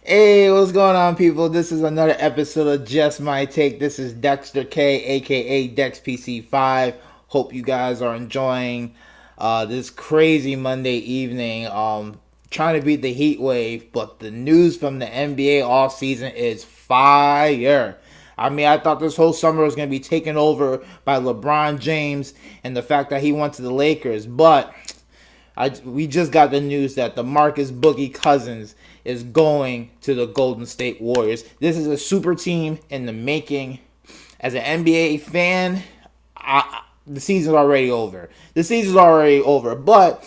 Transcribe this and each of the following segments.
Hey, what's going on, people? This is another episode of Just My Take. This is Dexter K, aka DexPC5. Hope you guys are enjoying this crazy Monday evening. Trying to beat the heat wave, but the news from the NBA all season is fire. I mean, I thought this whole summer was going to be taken over by LeBron James and the fact that he went to the Lakers, but we just got the news that the Marcus Boogie Cousins is going to the Golden State Warriors. This is a super team in the making. As an NBA fan, the season's already over. The season's already over. But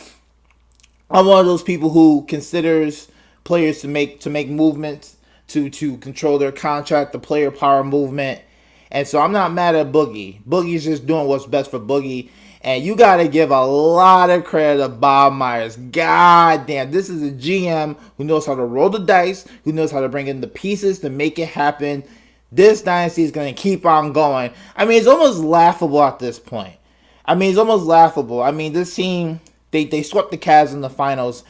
I'm one of those people who considers players to make movements to control their contract, the player power movement. And so I'm not mad at Boogie. Boogie's just doing what's best for Boogie. And you got to give a lot of credit to Bob Myers. God damn, this is a GM who knows how to roll the dice, who knows how to bring in the pieces to make it happen. This dynasty is going to keep on going. I mean, it's almost laughable at this point. It's almost laughable. I mean, this team, they swept the Cavs in the finals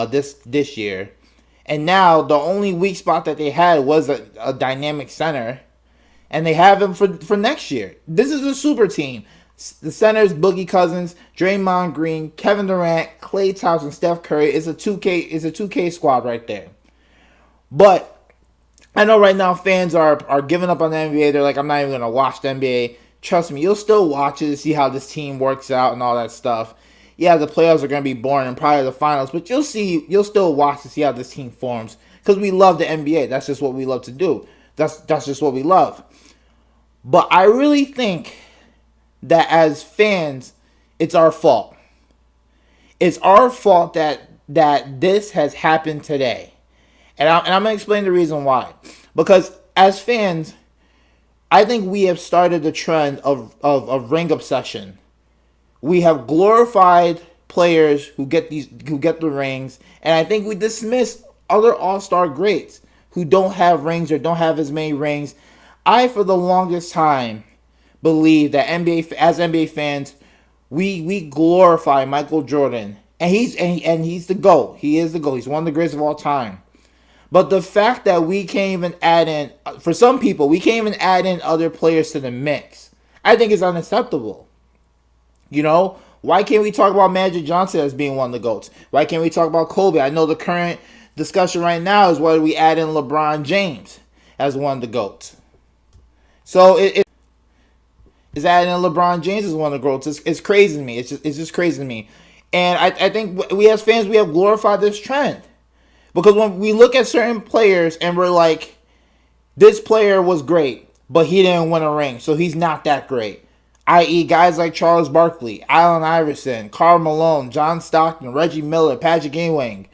this year. And now the only weak spot that they had was a dynamic center. And they have him for next year. This is a super team. The centers, Boogie Cousins, Draymond Green, Kevin Durant, Klay Thompson, Steph Curry. It's a 2K squad right there. But I know right now fans are giving up on the NBA. They're like, I'm not even going to watch the NBA. Trust me, you'll still watch it to see how this team works out and all that stuff. Yeah, the playoffs are going to be boring and probably the finals, but you'll still watch to see how this team forms because we love the NBA. That's just what we love to do. That's just what we love. But I really think that as fans, it's our fault. It's our fault that this has happened today. And I'm going to explain the reason why. Because as fans, I think we have started the trend of ring obsession. We have glorified players who get the rings, and I think we dismiss other all-star greats who don't have rings or don't have as many rings. I, for the longest time, believe that NBA fans, we glorify Michael Jordan, and he's the GOAT. He is the GOAT. He's one of the greatest of all time. But the fact that we can't even add in, for some people, we can't even add in other players to the mix, I think is unacceptable. You know, why can't we talk about Magic Johnson as being one of the GOATs? Why can't we talk about Kobe? I know the current discussion right now is whether we add in LeBron James as one of the GOATs. So it is adding in LeBron James as one of the GOATs. It's crazy to me. It's just crazy to me. And I think we as fans, we have glorified this trend. Because when we look at certain players and we're like, this player was great, but he didn't win a ring, so he's not that great. I.e. guys like Charles Barkley, Allen Iverson, Karl Malone, John Stockton, Reggie Miller, Patrick Ewing.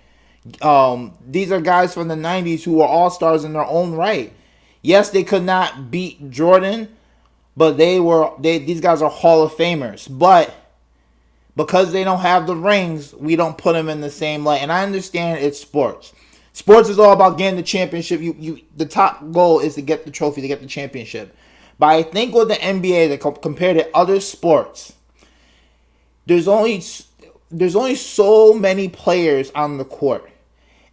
These are guys from the 90s who were all-stars in their own right. Yes, they could not beat Jordan, but these guys are Hall of Famers. But because they don't have the rings, we don't put them in the same light. And I understand it's sports. Sports is all about getting the championship. The top goal is to get the trophy, to get the championship. But I think with the NBA, compared to other sports, there's only so many players on the court.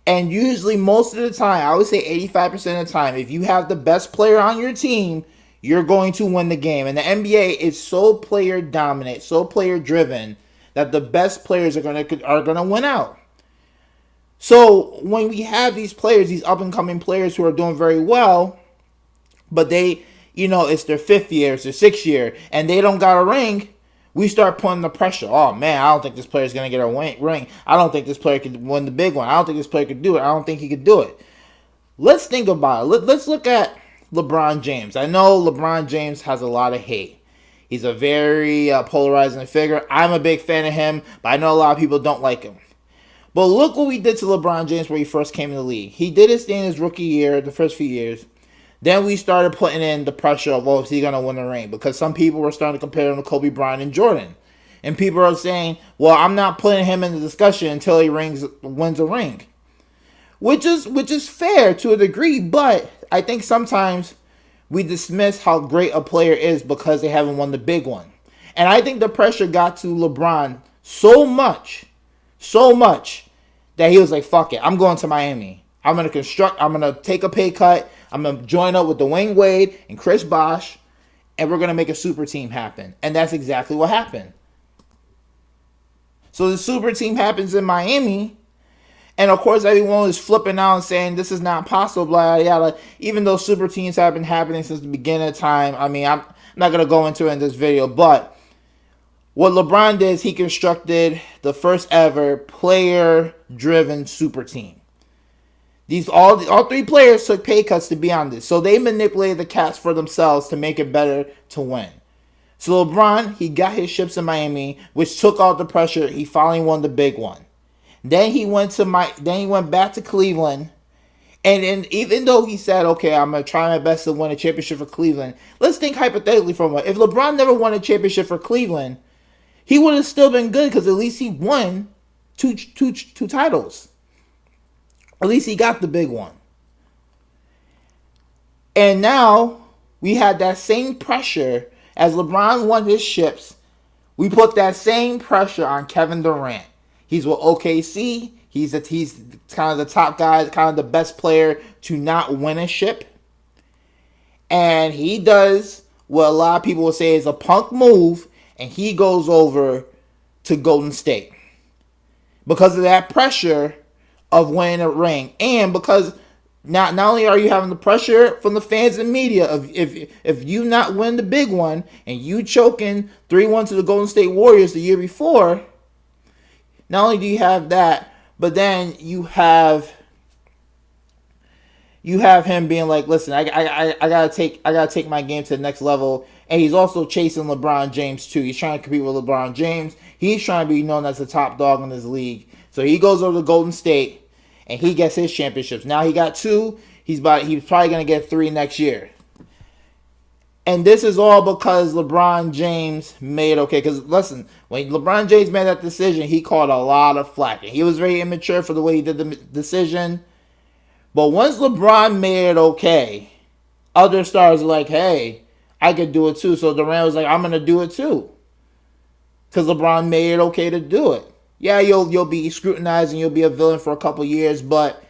And usually, most of the time, I would say 85% of the time, if you have the best player on your team, you're going to win the game. And the NBA is so player dominant, so player driven, that the best players are gonna win out. So when we have these players, these up and coming players who are doing very well, but they, it's their 5th year, it's their 6th year, and they don't got a ring, we start putting the pressure. Oh man, I don't think this player's gonna get a ring. I don't think this player could win the big one. I don't think this player could do it. I don't think he could do it. Let's think about it. Let's look at LeBron James. I know LeBron James has a lot of hate. He's a very polarizing figure. I'm a big fan of him, but I know a lot of people don't like him. But look what we did to LeBron James when he first came in the league. He did his thing in his rookie year, the first few years. Then we started putting in the pressure of, is he going to win a ring? Because some people were starting to compare him to Kobe Bryant and Jordan. And people are saying, well, I'm not putting him in the discussion until he wins a ring. Which is fair to a degree, but I think sometimes we dismiss how great a player is because they haven't won the big one. And I think the pressure got to LeBron so much, that he was like, fuck it, I'm going to Miami. I'm going to take a pay cut. I'm going to join up with Dwayne Wade and Chris Bosh, and we're going to make a super team happen. And that's exactly what happened. So the super team happens in Miami. And of course, everyone was flipping out and saying this is not possible, blah, blah, blah. Even though super teams have been happening since the beginning of time. I mean, I'm not going to go into it in this video, but what LeBron did is he constructed the first ever player-driven super team. All three players took pay cuts to be on this. So they manipulated the caps for themselves to make it better to win. So LeBron, he got his ships in Miami, which took off the pressure. He finally won the big one. Then he went back to Cleveland. And even though he said, okay, I'm going to try my best to win a championship for Cleveland, let's think hypothetically for a moment. If LeBron never won a championship for Cleveland, he would have still been good because at least he won two titles. At least he got the big one. And now we had that same pressure as LeBron won his ships. We put that same pressure on Kevin Durant. He's with OKC. He's kind of the top guy, kind of the best player to not win a ship. And he does what a lot of people will say is a punk move, and he goes over to Golden State. Because of that pressure of winning a ring. And because not only are you having the pressure from the fans and media of if you not win the big one and you choking 3-1 to the Golden State Warriors the year before, not only do you have that, but then you have him being like, listen, I gotta take my game to the next level. And he's also chasing LeBron James too. He's trying to compete with LeBron James. He's trying to be known as the top dog in this league. So he goes over to Golden State and he gets his championships. Now he got 2. He's probably gonna get 3 next year. And this is all because LeBron James made okay. Because listen, when LeBron James made that decision, he caught a lot of flack. And he was very immature for the way he did the decision. But once LeBron made it okay, other stars are like, hey, I could do it too. So Durant was like, I'm going to do it too. Because LeBron made it okay to do it. Yeah, you'll be scrutinized and you'll be a villain for a couple years. But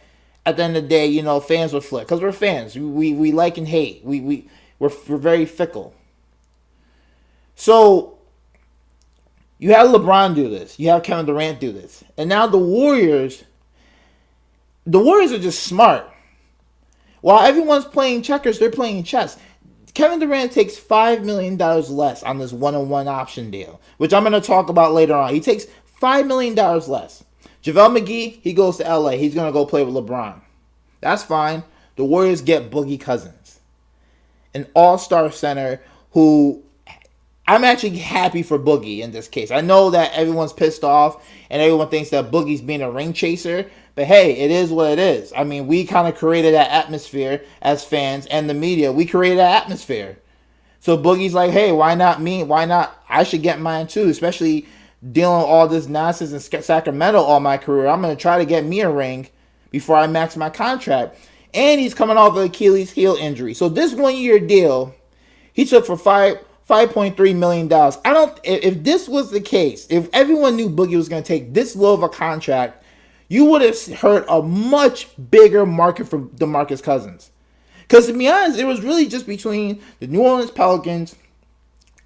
at the end of the day, fans will flip. Because we're fans. We like and hate. We're very fickle. So you have LeBron do this. You have Kevin Durant do this. And now the Warriors are just smart. While everyone's playing checkers, they're playing chess. Kevin Durant takes $5 million less on this one-on-one option deal, which I'm going to talk about later on. He takes $5 million less. JaVale McGee, he goes to LA. He's going to go play with LeBron. That's fine. The Warriors get Boogie Cousins, an all-star center who I'm actually happy for Boogie in this case. I know that everyone's pissed off and everyone thinks that Boogie's being a ring chaser. But hey, it is what it is. I mean, we kind of created that atmosphere as fans and the media. We created that atmosphere. So Boogie's like, hey, why not me? Why not? I should get mine too, especially dealing with all this nonsense in Sacramento all my career. I'm going to try to get me a ring before I max my contract. And he's coming off an Achilles heel injury. So this 1-year deal, he took for $5.3 million. If this was the case, if everyone knew Boogie was going to take this low of a contract, you would have heard a much bigger market for DeMarcus Cousins. Because to be honest, it was really just between the New Orleans Pelicans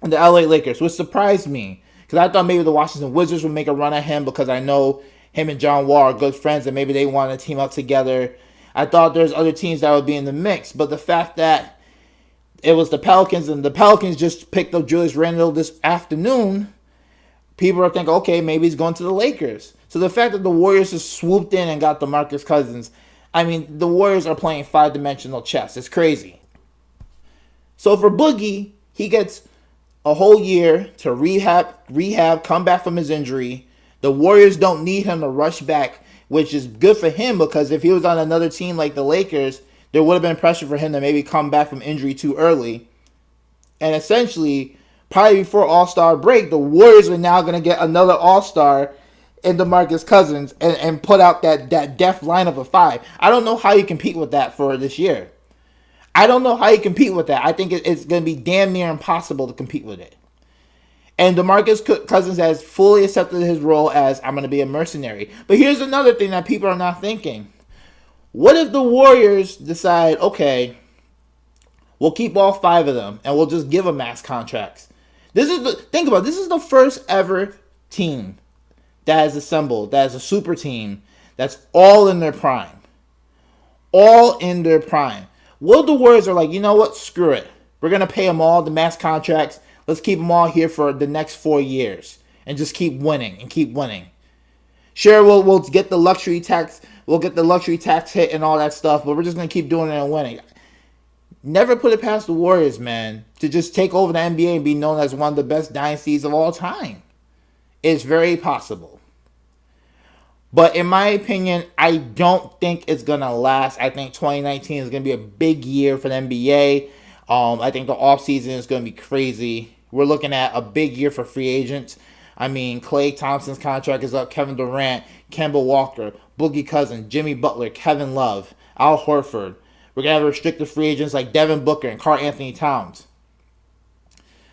and the LA Lakers, which surprised me. Because I thought maybe the Washington Wizards would make a run at him because I know him and John Wall are good friends and maybe they want to team up together. I thought there's other teams that would be in the mix. But the fact that it was the Pelicans and the Pelicans just picked up Julius Randle this afternoon, people are thinking, okay, maybe he's going to the Lakers. So the fact that the Warriors just swooped in and got DeMarcus Cousins, I mean, the Warriors are playing 5-dimensional chess. It's crazy. So for Boogie, he gets a whole year to rehab, come back from his injury. The Warriors don't need him to rush back, which is good for him because if he was on another team like the Lakers, there would have been pressure for him to maybe come back from injury too early. And essentially, probably before All-Star break, the Warriors are now going to get another All-Star in DeMarcus Cousins and put out that def lineup of 5. I don't know how you compete with that for this year. I don't know how you compete with that. I think it's going to be damn near impossible to compete with it. And DeMarcus Cousins has fully accepted his role as I'm going to be a mercenary. But here's another thing that people are not thinking. What if the Warriors decide, okay, we'll keep all 5 of them and we'll just give them max contracts? Think about it, this is the first ever team that is assembled, that is a super team that's all in their prime. All in their prime. Will the Warriors are like, you know what? Screw it. We're going to pay them all the max contracts. Let's keep them all here for the next 4 years and just keep winning and keep winning. Sure, we'll get the luxury tax. We'll get the luxury tax hit and all that stuff, but we're just going to keep doing it and winning. Never put it past the Warriors, man, to just take over the NBA and be known as one of the best dynasties of all time. It's very possible. But in my opinion, I don't think it's going to last. I think 2019 is going to be a big year for the NBA. I think the offseason is going to be crazy. We're looking at a big year for free agents. I mean, Klay Thompson's contract is up. Kevin Durant, Kemba Walker, Boogie Cousins, Jimmy Butler, Kevin Love, Al Horford. We're going to have restricted free agents like Devin Booker and Karl Anthony Towns.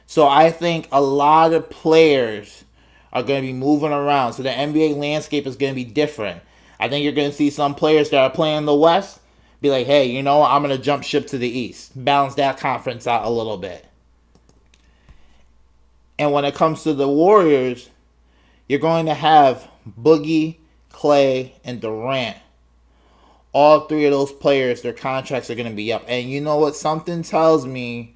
So I think a lot of players are going to be moving around. So the NBA landscape is going to be different. I think you're going to see some players that are playing in the West be like, hey, you know what? I'm going to jump ship to the East. Balance that conference out a little bit. And when it comes to the Warriors, you're going to have Boogie, Klay, and Durant. All 3 of those players, their contracts are going to be up. And you know what? Something tells me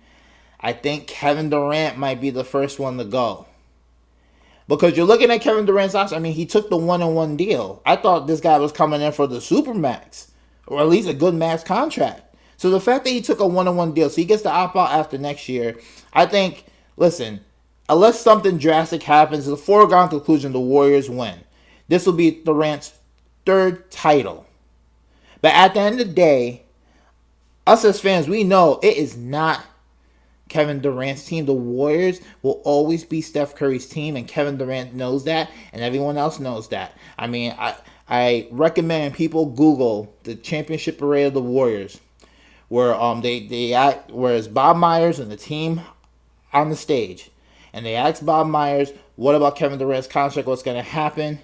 I think Kevin Durant might be the first one to go. Because you're looking at Kevin Durant's option. I mean, he took the 1-on-1 deal. I thought this guy was coming in for the Supermax. Or at least a good max contract. So the fact that he took a 1-on-1 deal, so he gets to opt out after next year, I think, listen, unless something drastic happens, it's a foregone conclusion the Warriors win. This will be Durant's 3rd title. But at the end of the day, us as fans, we know it is not Kevin Durant's team. The Warriors will always be Steph Curry's team, and Kevin Durant knows that, and everyone else knows that. I mean, I recommend people Google the championship parade of the Warriors, where whereas Bob Myers and the team on the stage, and they asked Bob Myers, "What about Kevin Durant's contract? What's going to happen?"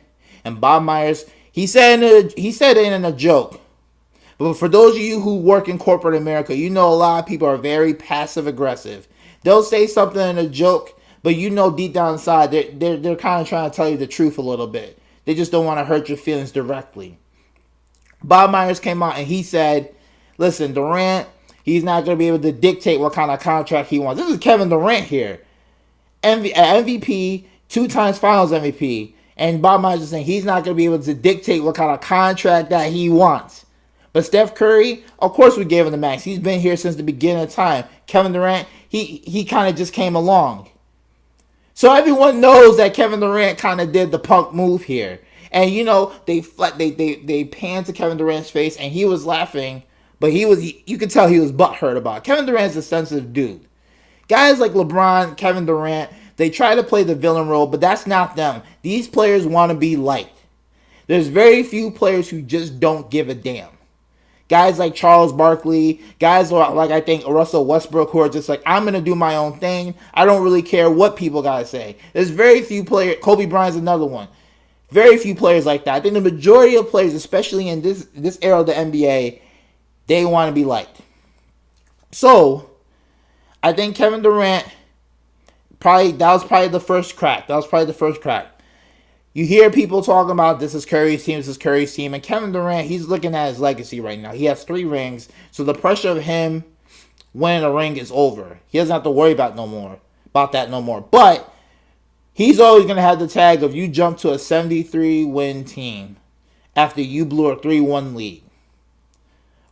And Bob Myers, he said it in a joke. But for those of you who work in corporate America, you know a lot of people are very passive aggressive. They'll say something in a joke, but you know deep down inside they're kind of trying to tell you the truth a little bit. They just don't want to hurt your feelings directly. Bob Myers came out and he said, listen, Durant, he's not going to be able to dictate what kind of contract he wants. This is Kevin Durant here. MVP, 2 times finals MVP. And Bob Myers is saying he's not going to be able to dictate what kind of contract that he wants. But Steph Curry, of course we gave him the max. He's been here since the beginning of time. Kevin Durant, he kind of just came along. So everyone knows that Kevin Durant kind of did the punk move here. And you know, they panned to Kevin Durant's face and he was laughing, but you could tell he was butthurt about it. Kevin Durant's a sensitive dude. Guys like LeBron, Kevin Durant, they try to play the villain role, but that's not them. These players want to be liked. There's very few players who just don't give a damn. Guys like Charles Barkley, guys like I think Russell Westbrook, who are just like, I'm going to do my own thing. I don't really care what people got to say. There's very few players. Kobe Bryant's another one. Very few players like that. I think the majority of players, especially in this era of the NBA, they want to be liked. So, I think Kevin Durant, that was probably the first crack. You hear people talking about this is Curry's team, and Kevin Durant, he's looking at his legacy right now. He has 3 rings, so the pressure of him winning a ring is over. He doesn't have to worry about that no more. But he's always going to have the tag of you jump to a 73-win team after you blew a 3-1 lead.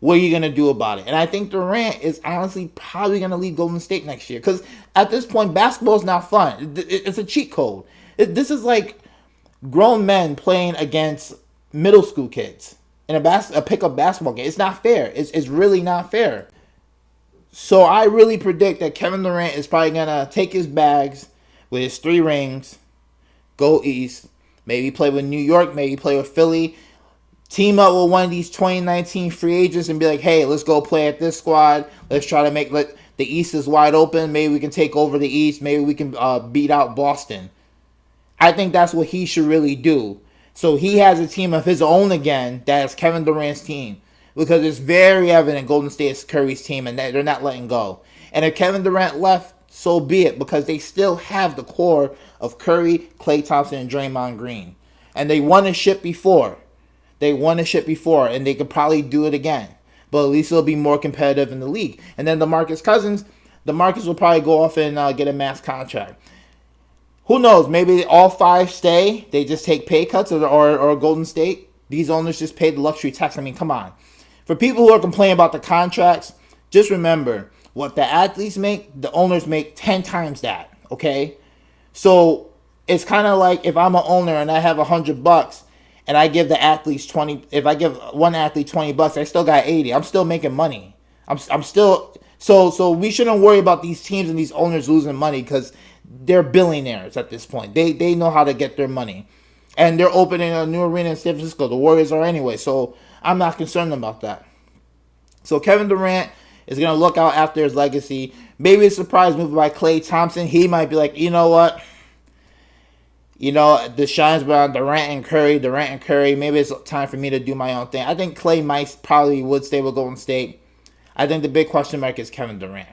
What are you going to do about it? And I think Durant is honestly probably going to leave Golden State next year, because at this point, basketball is not fun. It's a cheat code. This is like grown men playing against middle school kids in a pickup basketball game. It's not fair. It's really not fair. So I really predict that Kevin Durant is probably going to take his bags with his 3 rings, go east, maybe play with New York, maybe play with Philly, team up with one of these 2019 free agents and be like, hey, let's go play at this squad. Let's try to the East is wide open. Maybe we can take over the East. Maybe we can beat out Boston. I think that's what he should really do. So he has a team of his own again. That is Kevin Durant's team. because it's very evident Golden State is Curry's team and they're not letting go. And if Kevin Durant left, so be it, because they still have the core of Curry, Klay Thompson, and Draymond Green. And they won a ship before. And they could probably do it again. But at least it'll be more competitive in the league. And then DeMarcus will probably go off and get a max contract. Who knows? Maybe all 5 stay. They just take pay cuts, or Golden State. These owners just pay the luxury tax. I mean, come on. For people who are complaining about the contracts, just remember, what the athletes make, the owners make 10 times that, okay? So it's kind of like if I'm an owner and I have $100 and I give the athletes 20, if I give one athlete $20, I still got 80. I'm still making money. I'm still, so we shouldn't worry about these teams and these owners losing money, because they're billionaires at this point. They know how to get their money. And they're opening a new arena in San Francisco. The Warriors are anyway, so I'm not concerned about that. So Kevin Durant is going to look out after his legacy. Maybe a surprise move by Klay Thompson. He might be like, you know what? You know, the shine's been on Durant and Curry. Maybe it's time for me to do my own thing. I think Klay probably would stay with Golden State. I think the big question mark is Kevin Durant.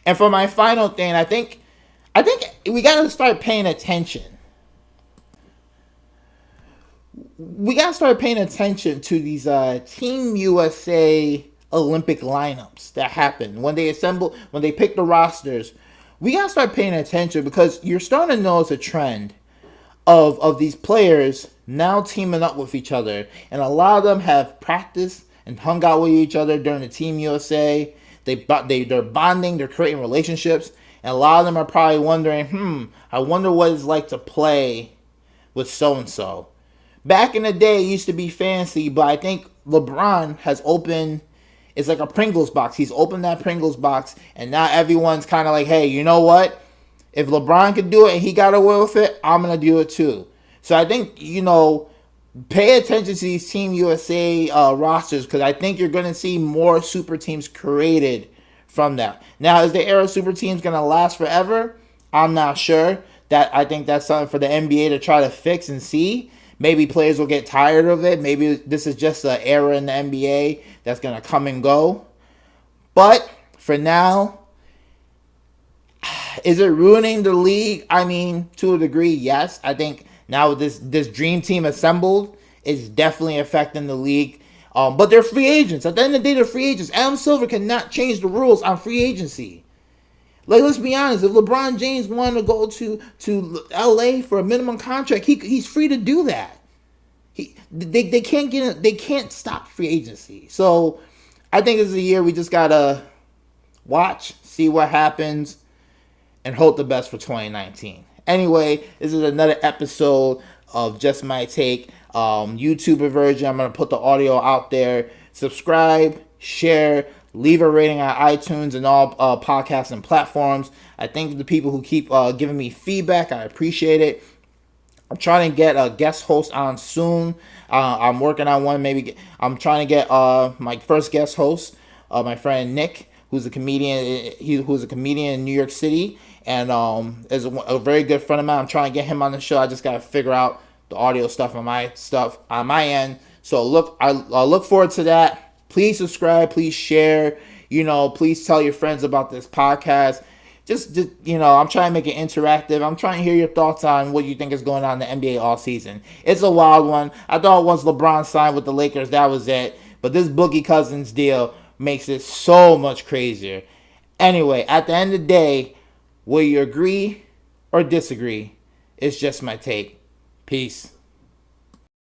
And for my final thing, I think we got to start paying attention. We got to start paying attention to these Team USA Olympic lineups that happen when they pick the rosters. We got to start paying attention, because you're starting to notice a trend of these players now teaming up with each other. And a lot of them have practiced and hung out with each other during the Team USA. They're bonding, they're creating relationships. And a lot of them are probably wondering, I wonder what it's like to play with so-and-so. Back in the day, it used to be fancy, but I think LeBron has opened, it's like a Pringles box. He's opened that Pringles box, and now everyone's kind of like, hey, you know what? If LeBron could do it and he got away with it, I'm going to do it too. So I think, pay attention to these Team USA rosters, because I think you're going to see more super teams created from that. Now, is the era of super teams going to last forever? I'm not sure. I think that's something for the NBA to try to fix and see. Maybe players will get tired of it. Maybe this is just an era in the NBA that's going to come and go. But for now, is it ruining the league? I mean, to a degree, yes. I think now this dream team assembled is definitely affecting the league. But they're free agents. At the end of the day, they're free agents. Adam Silver cannot change the rules on free agency. Like, let's be honest. If LeBron James wanted to go to LA for a minimum contract, he's free to do that. They can't stop free agency. So I think this is a year we just gotta watch, see what happens, and hope the best for 2019. Anyway, this is another episode of Just My Take, YouTuber version. I'm gonna put the audio out there. Subscribe, share, leave a rating on iTunes and all podcasting platforms. I thank the people who keep giving me feedback. I appreciate it. I'm trying to get a guest host on soon. I'm working on one. I'm trying to get my first guest host, my friend Nick, who's a comedian. Who's a comedian in New York City, and is a very good friend of mine. I'm trying to get him on the show. I just gotta figure out the audio stuff on my end. So I look forward to that. Please subscribe. Please share. Please tell your friends about this podcast. Just I'm trying to make it interactive. I'm trying to hear your thoughts on what you think is going on in the NBA all season. It's a wild one. I thought once LeBron signed with the Lakers, that was it. But this Boogie Cousins deal makes it so much crazier. Anyway, at the end of the day, whether you agree or disagree, it's just my take. Peace.